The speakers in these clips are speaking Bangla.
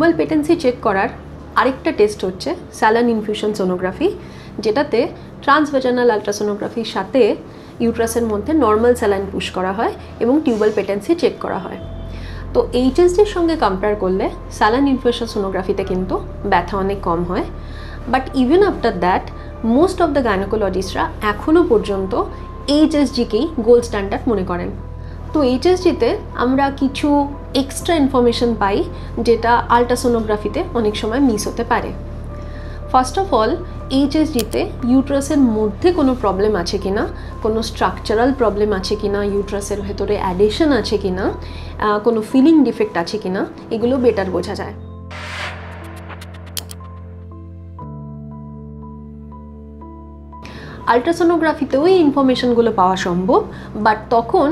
টিউবাল পেটেন্সি চেক করার আরেকটা টেস্ট হচ্ছে স্যালাইন ইনফিউশন সোনোগ্রাফি, যেটাতে ট্রান্সভেজানাল আলট্রাসোনোগ্রাফির সাথে ইউট্রাসের মধ্যে নর্মাল স্যালাইন পুশ করা হয় এবং টিউবাল পেটেন্সি চেক করা হয়। তো এইচএসজির সঙ্গে কম্পেয়ার করলে স্যালাইন ইনফিউশন সোনোগ্রাফিতে কিন্তু ব্যথা অনেক কম হয়। But even after that most of the গাইনোকোলজিস্টরা এখনও পর্যন্ত এইচএসজিকেই গোল্ড স্ট্যান্ডার্ড মনে করেন। তো এইচএসজিতে আমরা কিছু এক্সট্রা ইনফরমেশন পাই যেটা আলট্রাসোনোগ্রাফিতে অনেক সময় মিস হতে পারে। ফার্স্ট অফ অল, এইচএসজিতে ইউট্রাসের মধ্যে কোনো প্রবলেম আছে কিনা, কোনো স্ট্রাকচারাল প্রবলেম আছে কিনা, ইউট্রাসের ভেতরে অ্যাডেশন আছে কিনা, কোনো ফিলিং ডিফেক্ট আছে কিনা, এগুলো বেটার বোঝা যায়। আলট্রাসোনোগ্রাফিতেও এই ইনফরমেশনগুলো পাওয়া সম্ভব, বাট তখন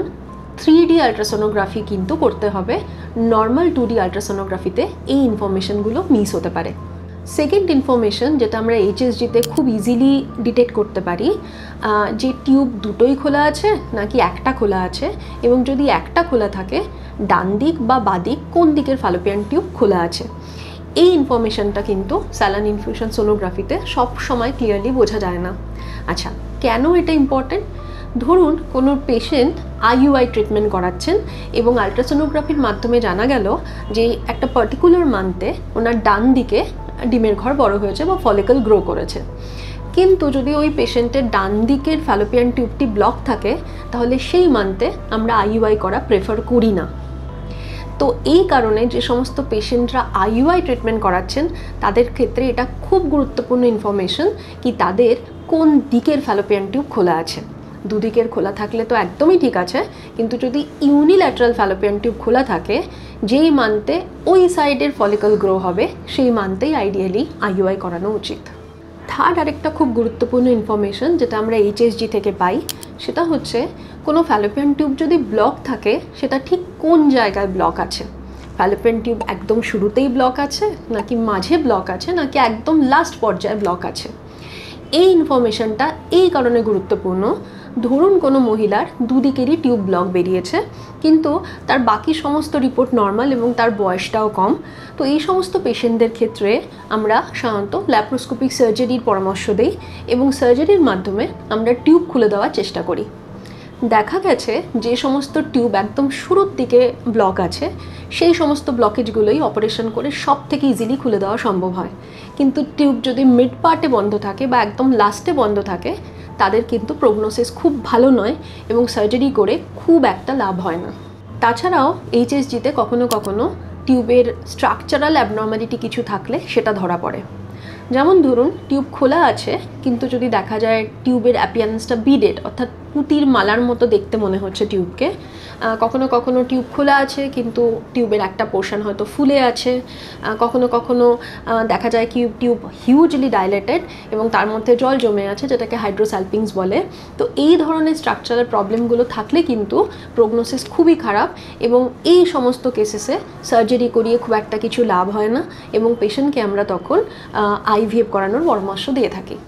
3D আলট্রাসোনোগ্রাফি কিন্তু করতে হবে। নর্মাল 2D আলট্রাসোনোগ্রাফিতে এই ইনফরমেশনগুলো মিস হতে পারে। সেকেন্ড ইনফরমেশন যেটা আমরা এইচএসজিতে খুব ইজিলি ডিটেক্ট করতে পারি, যে টিউব দুটোই খোলা আছে নাকি একটা খোলা আছে, এবং যদি একটা খোলা থাকে ডান দিক বা বাদিক কোন দিকের ফ্যালোপিয়ান টিউব খোলা আছে। এই ইনফরমেশনটা কিন্তু স্যালাইন ইনফিউশন সোনোগ্রাফিতে সব সময় ক্লিয়ারলি বোঝা যায় না। আচ্ছা, কেন এটা ইম্পর্টেন্ট? ধরুন কোনো পেশেন্ট আইইউআই ট্রিটমেন্ট করাচ্ছেন এবং আলট্রাসোনোগ্রাফির মাধ্যমে জানা গেল যে একটা পার্টিকুলার মান্থে ওনার ডান দিকে ডিমের ঘর বড় হয়েছে বা ফলিকল গ্রো করেছে, কিন্তু যদি ওই পেশেন্টের ডান দিকের ফ্যালোপিয়ান টিউবটি ব্লক থাকে তাহলে সেই মান্থে আমরা আইইউআই করা প্রেফার করি না। তো এই কারণে যে সমস্ত পেশেন্টরা আইইউআই ট্রিটমেন্ট করাচ্ছেন তাদের ক্ষেত্রে এটা খুব গুরুত্বপূর্ণ ইনফরমেশন কি তাদের কোন দিকের ফ্যালোপিয়ান টিউব খোলা আছে। দুদিকের খোলা থাকলে তো একদমই ঠিক আছে, কিন্তু যদি ইউনিল্যাটারাল ফ্যালোপিয়ান টিউব খোলা থাকে, যেই মান্থে ওই সাইডের ফলিকল গ্রো হবে সেই মান্থেই আইডিয়ালি আইইউআই করানো উচিত। থার্ড আরেকটা খুব গুরুত্বপূর্ণ ইনফরমেশন যেটা আমরা এইচএসজি থেকে পাই, সেটা হচ্ছে কোনো ফ্যালোপিয়ান টিউব যদি ব্লক থাকে সেটা ঠিক কোন জায়গায় ব্লক আছে। ফ্যালোপিয়ান টিউব একদম শুরুতেই ব্লক আছে, নাকি মাঝে ব্লক আছে, নাকি একদম লাস্ট পর্যায়ে ব্লক আছে। এই ইনফরমেশনটা এই কারণে গুরুত্বপূর্ণ, ধরুন কোনো মহিলার দুদিকেরই টিউব ব্লক বেরিয়েছে কিন্তু তার বাকি সমস্ত রিপোর্ট নর্মাল এবং তার বয়সটাও কম। তো এই সমস্ত পেশেন্টদের ক্ষেত্রে আমরা সাধারণত ল্যাপ্রোস্কোপিক সার্জারির পরামর্শ দিই এবং সার্জারির মাধ্যমে আমরা টিউব খুলে দেওয়ার চেষ্টা করি। দেখা গেছে যে সমস্ত টিউব একদম শুরুর দিকে ব্লক আছে সেই সমস্ত ব্লকেজগুলোই অপারেশন করে সব থেকে ইজিলি খুলে দেওয়া সম্ভব হয়, কিন্তু টিউব যদি মিড পার্টে বন্ধ থাকে বা একদম লাস্টে বন্ধ থাকে তাদের কিন্তু প্রগনোসিস খুব ভালো নয় এবং সার্জারি করে খুব একটা লাভ হয় না। তাছাড়াও এইচএসজিতে কখনো কখনো টিউবের স্ট্রাকচারাল অ্যাবনর্মালিটি কিছু থাকলে সেটা ধরা পড়ে। যেমন ধরুন টিউব খোলা আছে কিন্তু যদি দেখা যায় টিউবের অ্যাপিয়ারেন্সটা বিডেড, অর্থাৎ পুঁতির মালার মতো দেখতে মনে হচ্ছে টিউবকে। কখনো কখনো টিউব খোলা আছে কিন্তু টিউবের একটা পোর্শন হয়তো ফুলে আছে। কখনো কখনো দেখা যায় কি টিউব হিউজলি ডাইলেটেড এবং তার মধ্যে জল জমে আছে, যেটাকে হাইড্রোসালপিংস বলে। তো এই ধরনের স্ট্রাকচারাল প্রবলেমগুলো থাকলে কিন্তু প্রগনোসিস খুবই খারাপ এবং এই সমস্ত কেসেসে সার্জারি করিয়ে খুব একটা কিছু লাভ হয় না এবং পেশেন্টকে আমরা তখন আইভিএফ করানোর পরামর্শ দিয়ে থাকি।